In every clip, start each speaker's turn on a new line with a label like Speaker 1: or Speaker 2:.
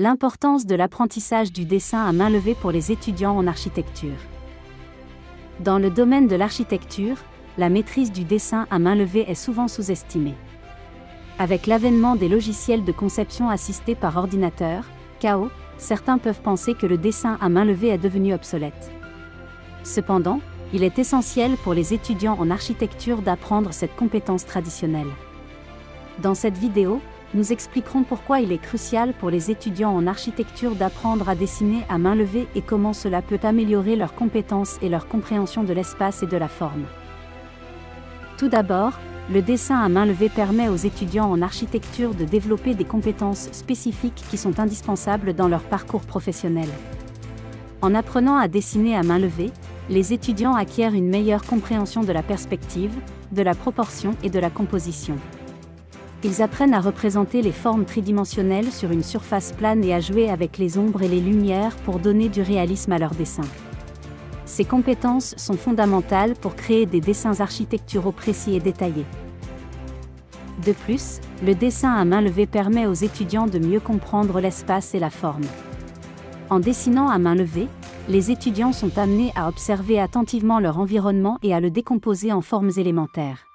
Speaker 1: L'importance de l'apprentissage du dessin à main levée pour les étudiants en architecture. Dans le domaine de l'architecture, la maîtrise du dessin à main levée est souvent sous-estimée. Avec l'avènement des logiciels de conception assistés par ordinateur, KO, certains peuvent penser que le dessin à main levée est devenu obsolète. Cependant, il est essentiel pour les étudiants en architecture d'apprendre cette compétence traditionnelle. Dans cette vidéo, nous expliquerons pourquoi il est crucial pour les étudiants en architecture d'apprendre à dessiner à main levée et comment cela peut améliorer leurs compétences et leur compréhension de l'espace et de la forme. Tout d'abord, le dessin à main levée permet aux étudiants en architecture de développer des compétences spécifiques qui sont indispensables dans leur parcours professionnel. En apprenant à dessiner à main levée, les étudiants acquièrent une meilleure compréhension de la perspective, de la proportion et de la composition. Ils apprennent à représenter les formes tridimensionnelles sur une surface plane et à jouer avec les ombres et les lumières pour donner du réalisme à leurs dessins. Ces compétences sont fondamentales pour créer des dessins architecturaux précis et détaillés. De plus, le dessin à main levée permet aux étudiants de mieux comprendre l'espace et la forme. En dessinant à main levée, les étudiants sont amenés à observer attentivement leur environnement et à le décomposer en formes élémentaires.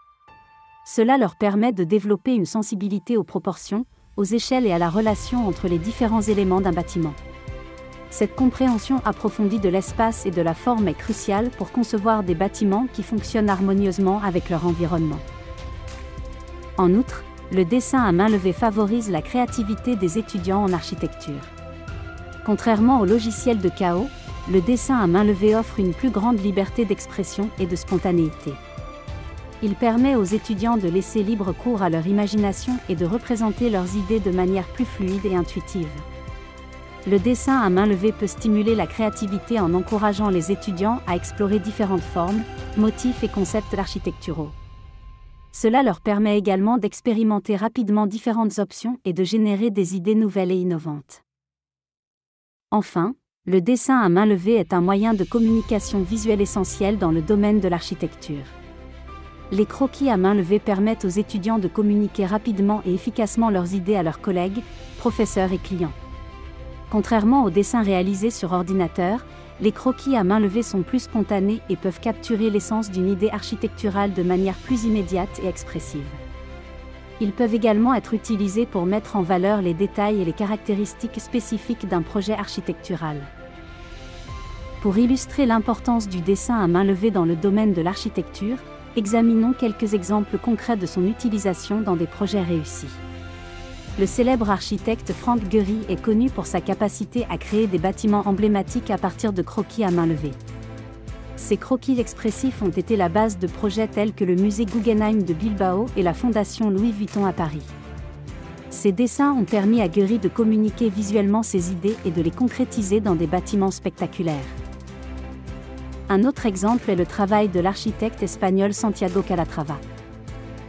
Speaker 1: Cela leur permet de développer une sensibilité aux proportions, aux échelles et à la relation entre les différents éléments d'un bâtiment. Cette compréhension approfondie de l'espace et de la forme est cruciale pour concevoir des bâtiments qui fonctionnent harmonieusement avec leur environnement. En outre, le dessin à main levée favorise la créativité des étudiants en architecture. Contrairement au logiciel de KO, le dessin à main levée offre une plus grande liberté d'expression et de spontanéité. Il permet aux étudiants de laisser libre cours à leur imagination et de représenter leurs idées de manière plus fluide et intuitive. Le dessin à main levée peut stimuler la créativité en encourageant les étudiants à explorer différentes formes, motifs et concepts architecturaux. Cela leur permet également d'expérimenter rapidement différentes options et de générer des idées nouvelles et innovantes. Enfin, le dessin à main levée est un moyen de communication visuelle essentiel dans le domaine de l'architecture. Les croquis à main levée permettent aux étudiants de communiquer rapidement et efficacement leurs idées à leurs collègues, professeurs et clients. Contrairement aux dessins réalisés sur ordinateur, les croquis à main levée sont plus spontanés et peuvent capturer l'essence d'une idée architecturale de manière plus immédiate et expressive. Ils peuvent également être utilisés pour mettre en valeur les détails et les caractéristiques spécifiques d'un projet architectural. Pour illustrer l'importance du dessin à main levée dans le domaine de l'architecture, examinons quelques exemples concrets de son utilisation dans des projets réussis. Le célèbre architecte Frank Gehry est connu pour sa capacité à créer des bâtiments emblématiques à partir de croquis à main levée. Ces croquis expressifs ont été la base de projets tels que le musée Guggenheim de Bilbao et la fondation Louis Vuitton à Paris. Ces dessins ont permis à Gehry de communiquer visuellement ses idées et de les concrétiser dans des bâtiments spectaculaires. Un autre exemple est le travail de l'architecte espagnol Santiago Calatrava.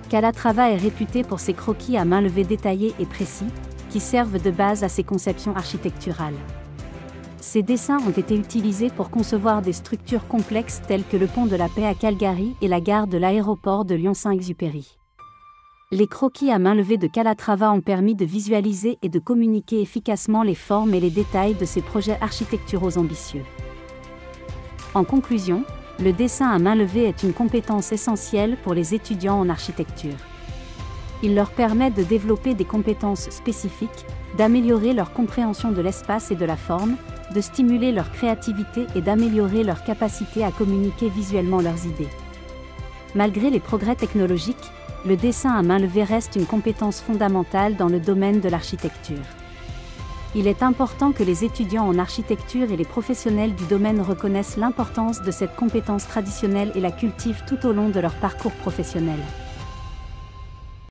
Speaker 1: Calatrava est réputé pour ses croquis à main levée détaillés et précis, qui servent de base à ses conceptions architecturales. Ces dessins ont été utilisés pour concevoir des structures complexes telles que le pont de la Paix à Calgary et la gare de l'aéroport de Lyon-Saint-Exupéry. Les croquis à main levée de Calatrava ont permis de visualiser et de communiquer efficacement les formes et les détails de ces projets architecturaux ambitieux. En conclusion, le dessin à main levée est une compétence essentielle pour les étudiants en architecture. Il leur permet de développer des compétences spécifiques, d'améliorer leur compréhension de l'espace et de la forme, de stimuler leur créativité et d'améliorer leur capacité à communiquer visuellement leurs idées. Malgré les progrès technologiques, le dessin à main levée reste une compétence fondamentale dans le domaine de l'architecture. Il est important que les étudiants en architecture et les professionnels du domaine reconnaissent l'importance de cette compétence traditionnelle et la cultivent tout au long de leur parcours professionnel.